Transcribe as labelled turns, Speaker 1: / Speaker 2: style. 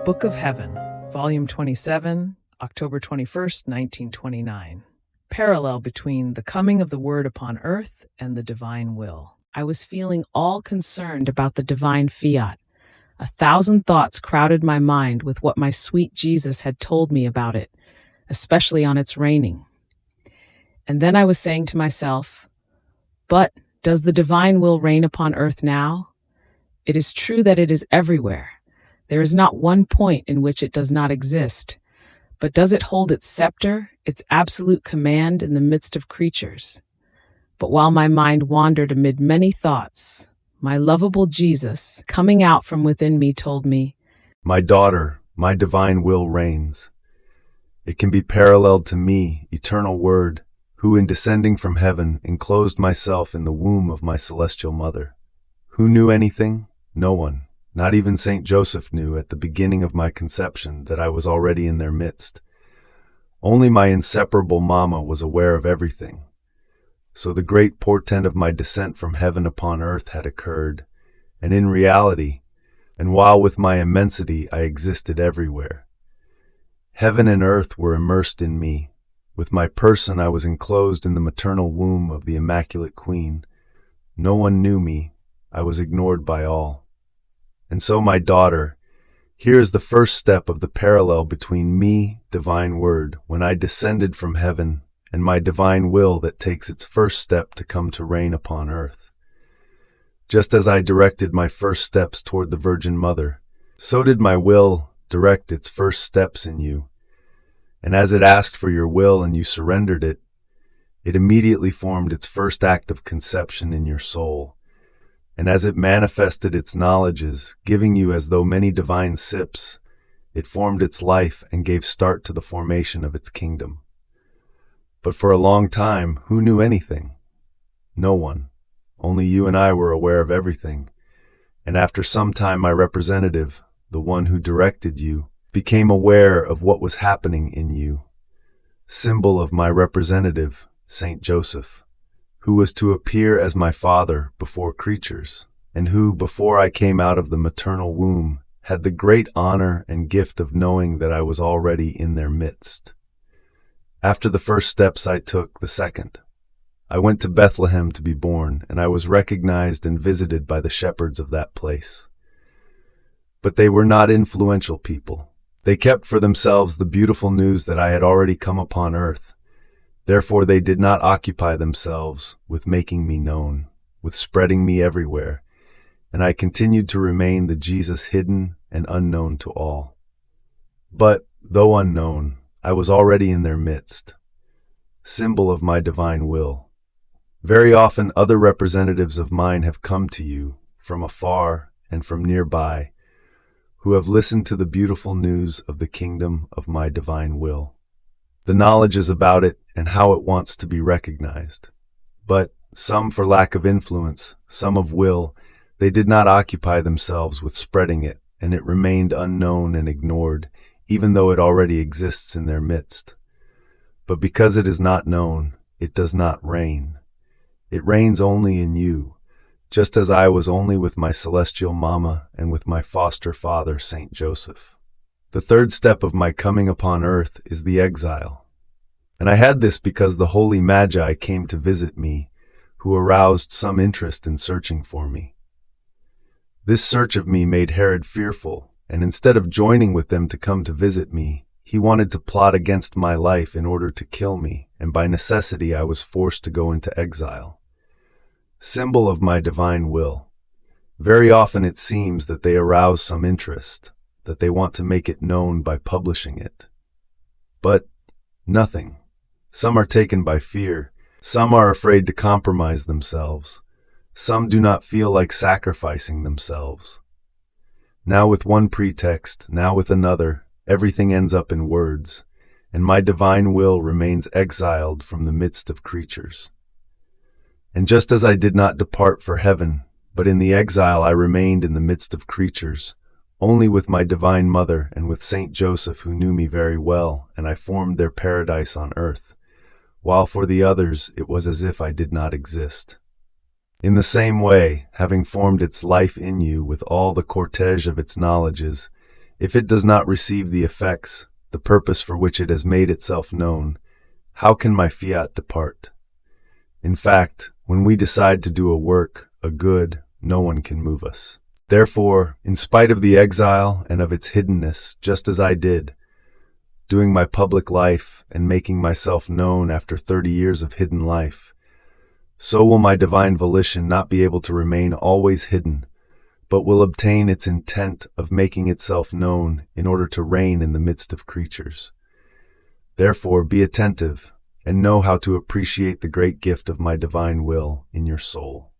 Speaker 1: Book of Heaven, Volume 27, October 21st, 1929. Parallel between the coming of the Word upon earth and the divine will. I was feeling all concerned about the divine fiat. 1,000 thoughts crowded my mind with what my sweet Jesus had told me about it, especially on its reigning. And then I was saying to myself, but does the divine will reign upon earth now? It is true that it is everywhere. There is not one point in which it does not exist. But does it hold its scepter, its absolute command in the midst of creatures? But while my mind wandered amid many thoughts, my lovable Jesus, coming out from within me, told me,
Speaker 2: "My daughter, my divine will reigns. It can be paralleled to me, eternal Word, who in descending from heaven enclosed myself in the womb of my celestial mother. Who knew anything? No one. Not even Saint Joseph knew at the beginning of my conception that I was already in their midst. Only my inseparable Mama was aware of everything. So the great portent of my descent from heaven upon earth had occurred, and in reality, and while with my immensity I existed everywhere. Heaven and earth were immersed in me. With my person I was enclosed in the maternal womb of the Immaculate Queen. No one knew me. I was ignored by all. And so, my daughter, here is the first step of the parallel between me, divine Word, when I descended from heaven, and my divine will that takes its first step to come to reign upon earth. Just as I directed my first steps toward the Virgin Mother, so did my will direct its first steps in you. And as it asked for your will and you surrendered it, it immediately formed its first act of conception in your soul. And as it manifested its knowledges, giving you as though many divine sips, it formed its life and gave start to the formation of its kingdom. But for a long time, who knew anything? No one. Only you and I were aware of everything. And after some time, my representative, the one who directed you, became aware of what was happening in you. Symbol of my representative, Saint Joseph, who was to appear as my father before creatures, and who, before I came out of the maternal womb, had the great honor and gift of knowing that I was already in their midst. After the first steps I took the second. I went to Bethlehem to be born, and I was recognized and visited by the shepherds of that place. But they were not influential people. They kept for themselves the beautiful news that I had already come upon earth. Therefore they did not occupy themselves with making me known, with spreading me everywhere, and I continued to remain the Jesus hidden and unknown to all. But, though unknown, I was already in their midst, symbol of my divine will. Very often other representatives of mine have come to you, from afar and from nearby, who have listened to the beautiful news of the kingdom of my divine will. The knowledge is about it and how it wants to be recognized. But, some for lack of influence, some of will, they did not occupy themselves with spreading it, and it remained unknown and ignored, even though it already exists in their midst. But because it is not known, it does not reign. It reigns only in you, just as I was only with my celestial Mama and with my foster father, Saint Joseph. The third step of my coming upon earth is the exile. And I had this because the holy Magi came to visit me, who aroused some interest in searching for me. This search of me made Herod fearful, and instead of joining with them to come to visit me, he wanted to plot against my life in order to kill me, and by necessity I was forced to go into exile. Symbol of my divine will. Very often it seems that they arouse some interest, that they want to make it known by publishing it. But nothing. Some are taken by fear. Some are afraid to compromise themselves. Some do not feel like sacrificing themselves. Now with one pretext, now with another, everything ends up in words, and my divine will remains exiled from the midst of creatures. And just as I did not depart for heaven, but in the exile I remained in the midst of creatures, only with my divine mother and with Saint Joseph, who knew me very well, and I formed their paradise on earth, while for the others it was as if I did not exist. In the same way, having formed its life in you with all the cortege of its knowledges, If it does not receive the effects, the purpose for which it has made itself known, how can my fiat depart? In fact, when we decide to do a work, a good, no one can move us. Therefore, in spite of the exile and of its hiddenness, just as I did, doing my public life and making myself known after 30 years of hidden life, so will my divine volition not be able to remain always hidden, but will obtain its intent of making itself known in order to reign in the midst of creatures. Therefore, be attentive and know how to appreciate the great gift of my divine will in your soul.